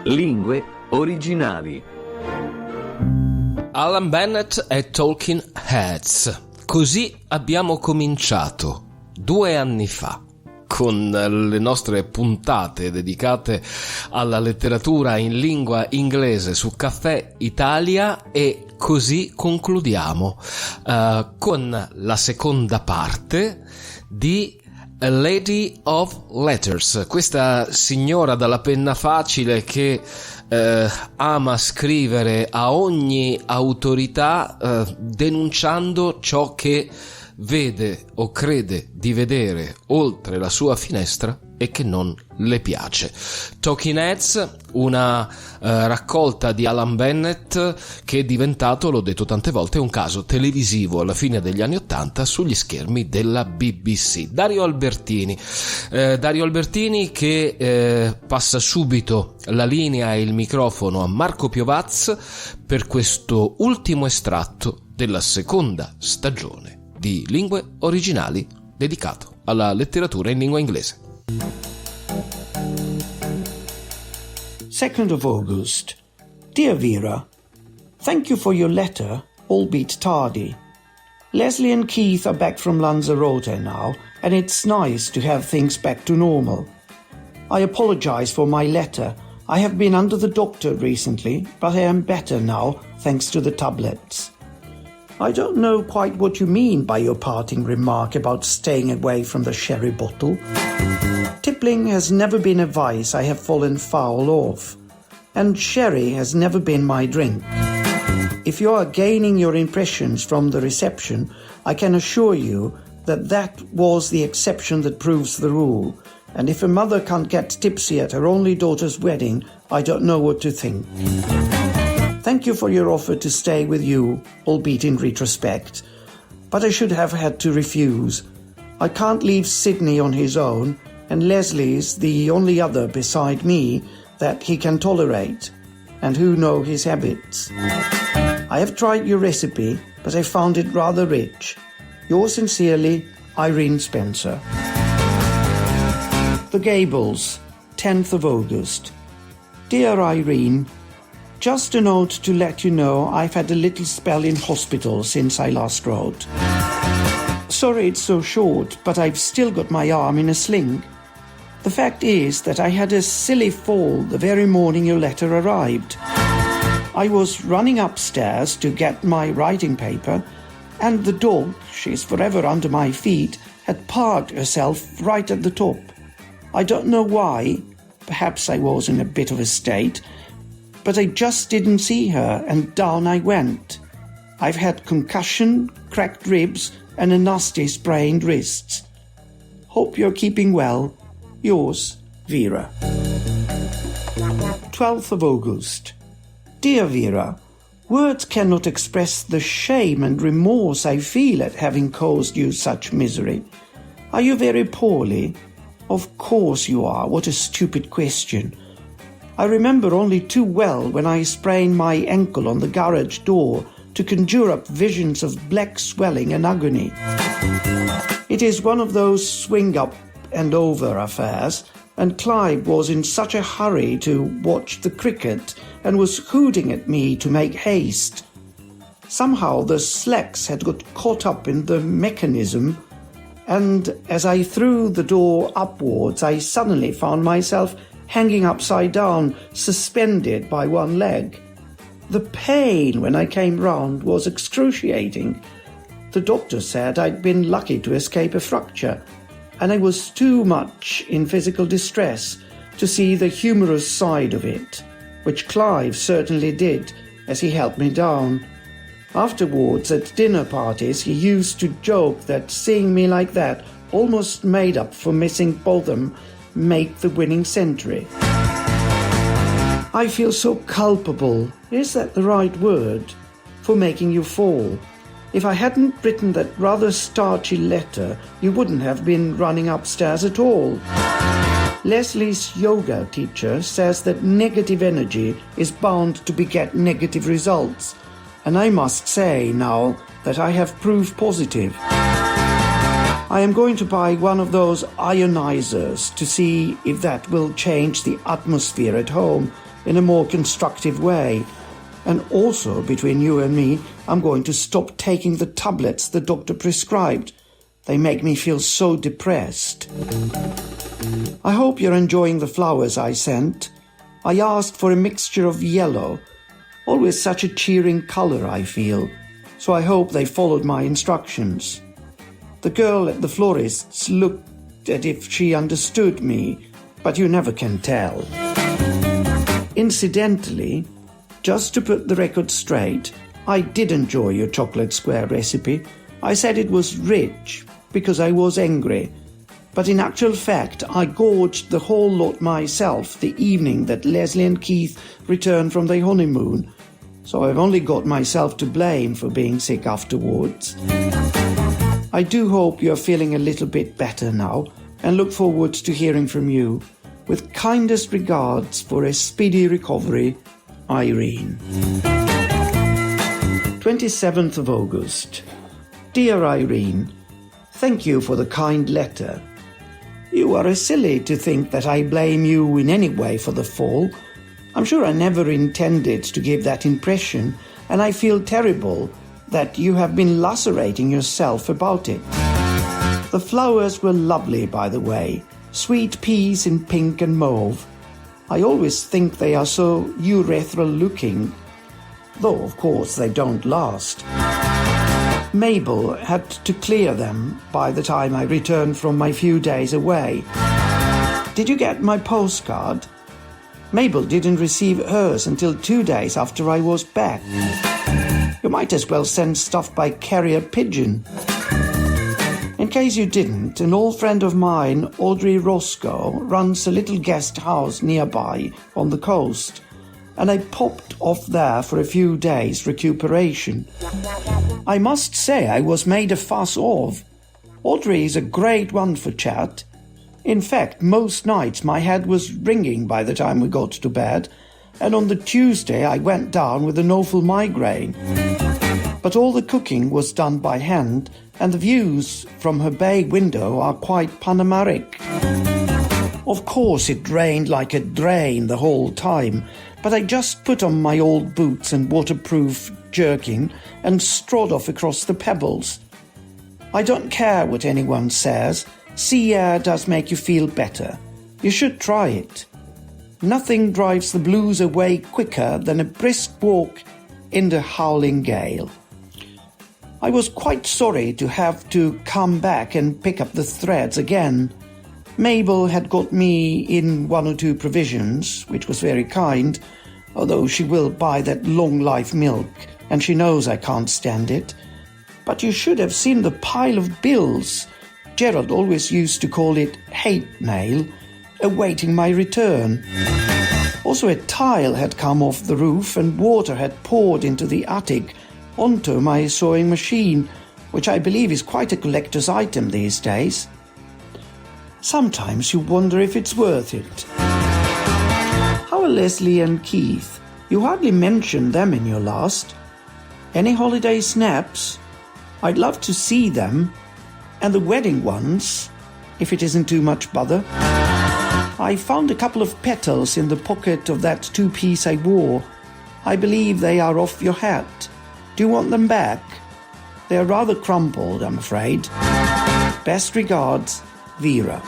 Lingue originali. Alan Bennett e Talking Heads. Così abbiamo cominciato 2 anni fa con le nostre puntate dedicate alla letteratura in lingua inglese su Caffè Italia, e così concludiamo con la seconda parte di A Lady of Letters, questa signora dalla penna facile che ama scrivere a ogni autorità denunciando ciò che vede o crede di vedere oltre la sua finestra e che non le piace. Talking Heads, una raccolta di Alan Bennett che è diventato, l'ho detto tante volte, un caso televisivo alla fine degli anni '80 sugli schermi della BBC. Dario Albertini che passa subito la linea e il microfono a Marco Piovaz per questo ultimo estratto della seconda stagione di Lingue Originali, dedicato alla letteratura in lingua inglese. 2nd of August. Dear Vera, thank you for your letter, albeit tardy. Leslie and Keith are back from Lanzarote now, and it's nice to have things back to normal. I apologize for my letter. I have been under the doctor recently, but I am better now, thanks to the tablets. I don't know quite what you mean by your parting remark about staying away from the sherry bottle. Tippling has never been a vice I have fallen foul of, and sherry has never been my drink. If you are gaining your impressions from the reception, I can assure you that that was the exception that proves the rule, and if a mother can't get tipsy at her only daughter's wedding, I don't know what to think. Thank you for your offer to stay with you, albeit in retrospect, but I should have had to refuse. I can't leave Sydney on his own, and Leslie's the only other beside me that he can tolerate, and who know his habits. I have tried your recipe, but I found it rather rich. Yours sincerely, Irene Spencer. The Gables, 10th of August. Dear Irene, just a note to let you know I've had a little spell in hospital since I last wrote. Sorry it's so short, but I've still got my arm in a sling. The fact is that I had a silly fall the very morning your letter arrived. I was running upstairs to get my writing paper, and the dog, she's forever under my feet, had parked herself right at the top. I don't know why, perhaps I was in a bit of a state, but I just didn't see her, and down I went. I've had concussion, cracked ribs, and a nasty sprained wrist. Hope you're keeping well. Yours, Vera. 12th of August. Dear Vera, words cannot express the shame and remorse I feel at having caused you such misery. Are you very poorly? Of course you are. What a stupid question. I remember only too well when I sprained my ankle on the garage door to conjure up visions of black swelling and agony. It is one of those swing up and over affairs, and Clive was in such a hurry to watch the cricket and was hooting at me to make haste. Somehow the slacks had got caught up in the mechanism, and as I threw the door upwards, I suddenly found myself hanging upside down, suspended by one leg. The pain when I came round was excruciating. The doctor said I'd been lucky to escape a fracture, and I was too much in physical distress to see the humorous side of it, which Clive certainly did as he helped me down. Afterwards, at dinner parties, he used to joke that seeing me like that almost made up for missing Botham make the winning century. I feel so culpable, is that the right word, for making you fall. If I hadn't written that rather starchy letter, you wouldn't have been running upstairs at all. Leslie's yoga teacher says that negative energy is bound to beget negative results, and I must say now that I have proof positive. I am going to buy one of those ionizers to see if that will change the atmosphere at home in a more constructive way. And also, between you and me, I'm going to stop taking the tablets the doctor prescribed. They make me feel so depressed. I hope you're enjoying the flowers I sent. I asked for a mixture of yellow, always such a cheering colour, I feel, so I hope they followed my instructions. The girl at the florist's looked as if she understood me, but you never can tell. Incidentally, just to put the record straight, I did enjoy your chocolate square recipe. I said it was rich because I was angry, but in actual fact I gorged the whole lot myself the evening that Leslie and Keith returned from their honeymoon, so I've only got myself to blame for being sick afterwards. I do hope you're feeling a little bit better now and look forward to hearing from you. With kindest regards for a speedy recovery, Irene. 27th of August. Dear Irene, thank you for the kind letter. You are a silly to think that I blame you in any way for the fall. I'm sure I never intended to give that impression, and I feel terrible that you have been lacerating yourself about it. The flowers were lovely, by the way, sweet peas in pink and mauve. I always think they are so urethral looking, though of course they don't last. Mabel had to clear them by the time I returned from my few days away. Did you get my postcard? Mabel didn't receive hers until 2 days after I was back. You might as well send stuff by carrier pigeon. In case you didn't, an old friend of mine, Audrey Roscoe, runs a little guest house nearby on the coast, and I popped off there for a few days' recuperation. I must say I was made a fuss of. Audrey is a great one for chat. In fact, most nights my head was ringing by the time we got to bed, and on the Tuesday I went down with an awful migraine. But all the cooking was done by hand, and the views from her bay window are quite panoramic. Of course it rained like a drain the whole time, but I just put on my old boots and waterproof jerkin and strode off across the pebbles. I don't care what anyone says. Sea air does make you feel better. You should try it. Nothing drives the blues away quicker than a brisk walk in the howling gale. I was quite sorry to have to come back and pick up the threads again. Mabel had got me in 1 or 2 provisions, which was very kind, although she will buy that long-life milk, and she knows I can't stand it. But you should have seen the pile of bills. Gerald always used to call it hate mail, awaiting my return. Also a tile had come off the roof and water had poured into the attic onto my sewing machine, which I believe is quite a collector's item these days. Sometimes you wonder if it's worth it. How are Leslie and Keith? You hardly mentioned them in your last. Any holiday snaps? I'd love to see them. And the wedding ones, if it isn't too much bother. I found a couple of petals in the pocket of that 2-piece I wore. I believe they are off your hat. Do you want them back? They are rather crumpled, I'm afraid. Best regards, Vera.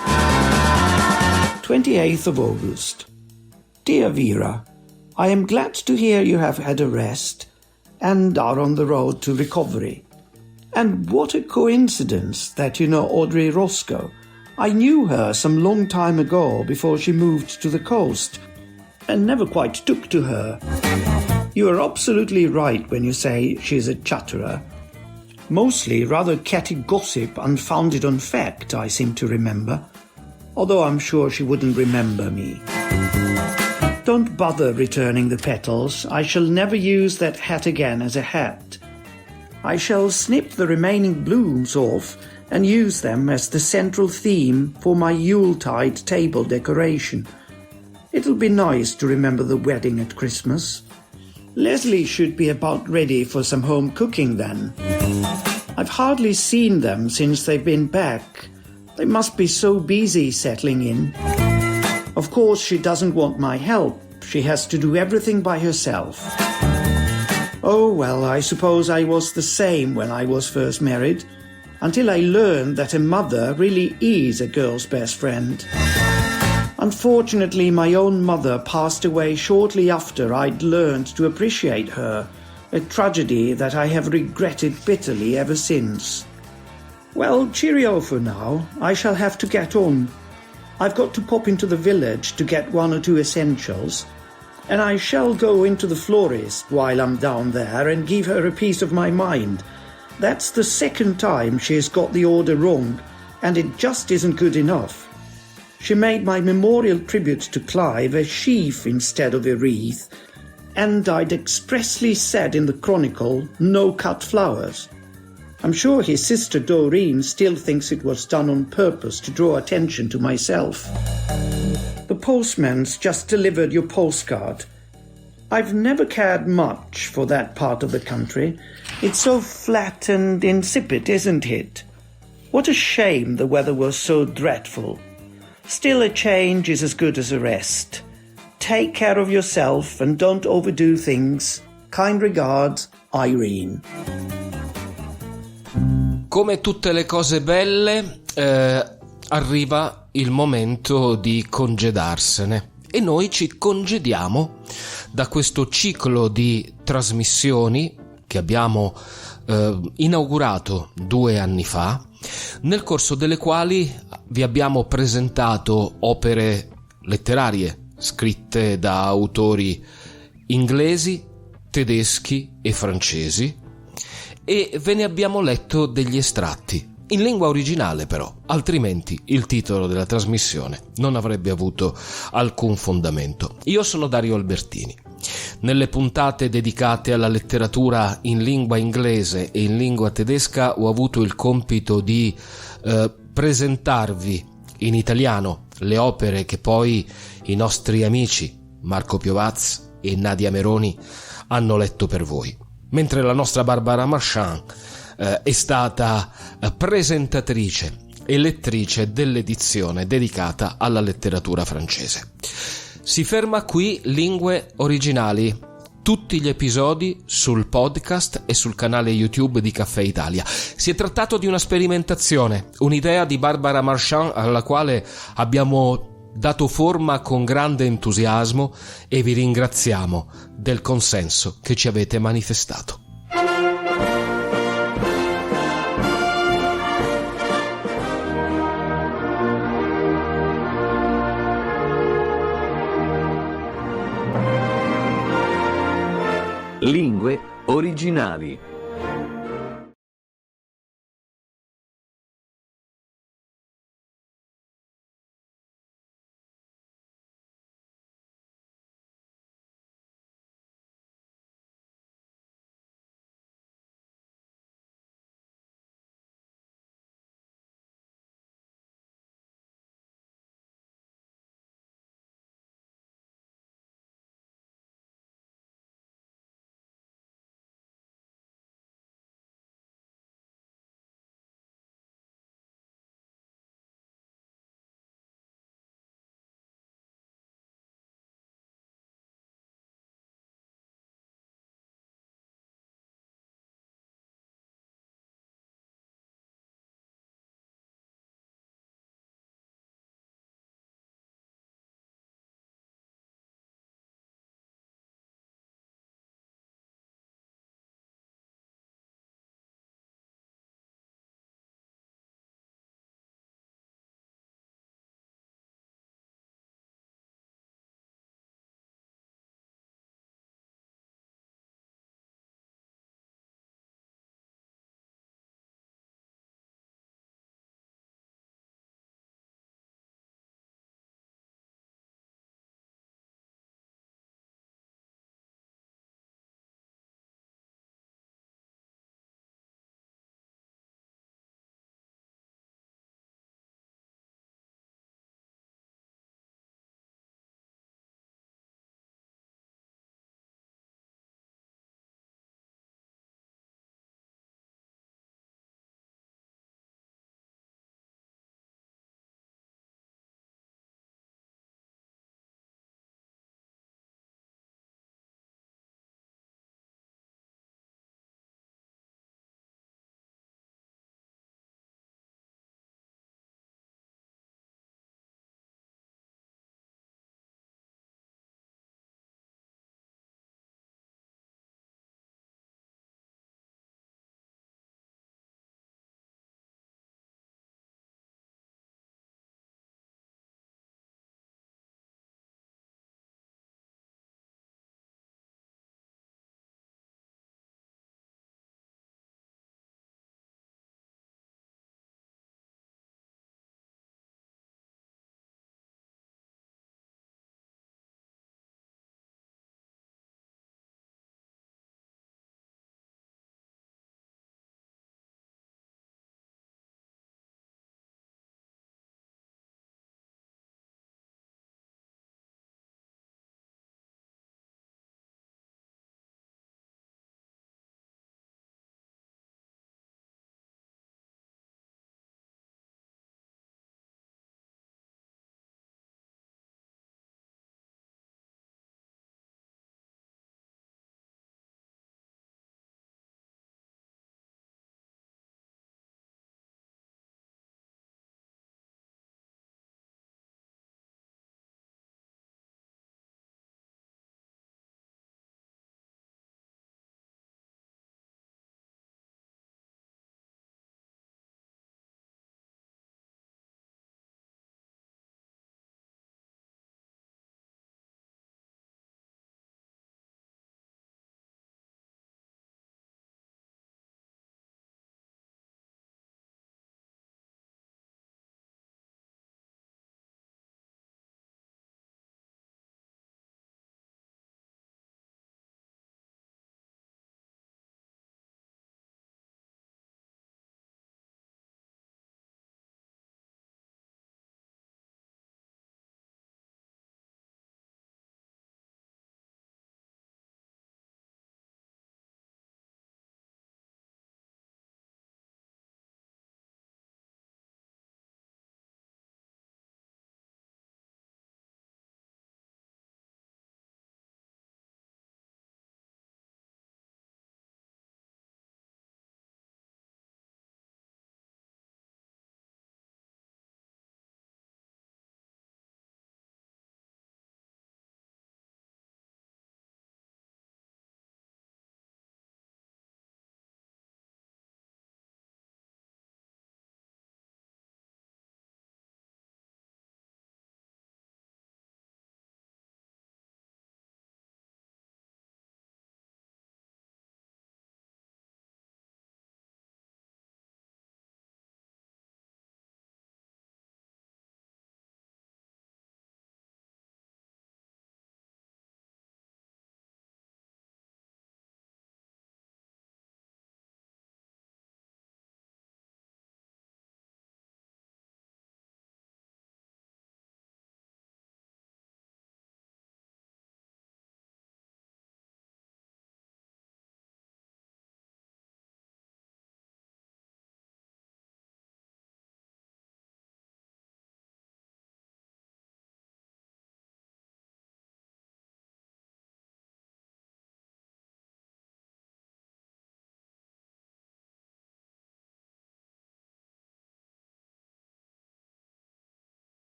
28th of August. Dear Vera, I am glad to hear you have had a rest and are on the road to recovery. And what a coincidence that you know Audrey Roscoe. I knew her some long time ago before she moved to the coast and never quite took to her. You are absolutely right when you say she's a chatterer. Mostly rather catty gossip unfounded on fact, I seem to remember, although I'm sure she wouldn't remember me. Don't bother returning the petals. I shall never use that hat again as a hat. I shall snip the remaining blooms off and use them as the central theme for my Yuletide table decoration. It'll be nice to remember the wedding at Christmas. Leslie should be about ready for some home cooking then. I've hardly seen them since they've been back. They must be so busy settling in. Of course, she doesn't want my help. She has to do everything by herself. Oh, well, I suppose I was the same when I was first married, until I learned that a mother really is a girl's best friend. Unfortunately, my own mother passed away shortly after I'd learned to appreciate her, a tragedy that I have regretted bitterly ever since. Well, cheerio for now. I shall have to get on. I've got to pop into the village to get 1 or 2 essentials, and I shall go into the florist while I'm down there and give her a piece of my mind. That's the second time she's got the order wrong, and it just isn't good enough. She made my memorial tribute to Clive a sheaf instead of a wreath, and I'd expressly said in the Chronicle, no cut flowers. I'm sure his sister Doreen still thinks it was done on purpose to draw attention to myself. The postman's just delivered your postcard. I've never cared much for that part of the country. It's so flat and insipid, isn't it? What a shame the weather was so dreadful. Still, a change is as good as a rest. Take care of yourself and don't overdo things. Kind regards, Irene. Come tutte le cose belle, arriva il momento di congedarsene e noi ci congediamo da questo ciclo di trasmissioni che abbiamo inaugurato 2 anni fa, nel corso delle quali vi abbiamo presentato opere letterarie scritte da autori inglesi, tedeschi e francesi, e ve ne abbiamo letto degli estratti in lingua originale, però altrimenti il titolo della trasmissione non avrebbe avuto alcun fondamento. Io sono Dario Albertini. Nelle puntate dedicate alla letteratura in lingua inglese e in lingua tedesca ho avuto il compito di presentarvi in italiano le opere che poi i nostri amici Marco Piovaz e Nadia Meroni hanno letto per voi, mentre la nostra Barbara Marchand è stata presentatrice e lettrice dell'edizione dedicata alla letteratura francese. Si ferma qui Lingue Originali. Tutti gli episodi sul podcast e sul canale YouTube di Caffè Italia. Si è trattato di una sperimentazione, un'idea di Barbara Marchand alla quale abbiamo dato forma con grande entusiasmo e vi ringraziamo del consenso che ci avete manifestato. Lingue Originali.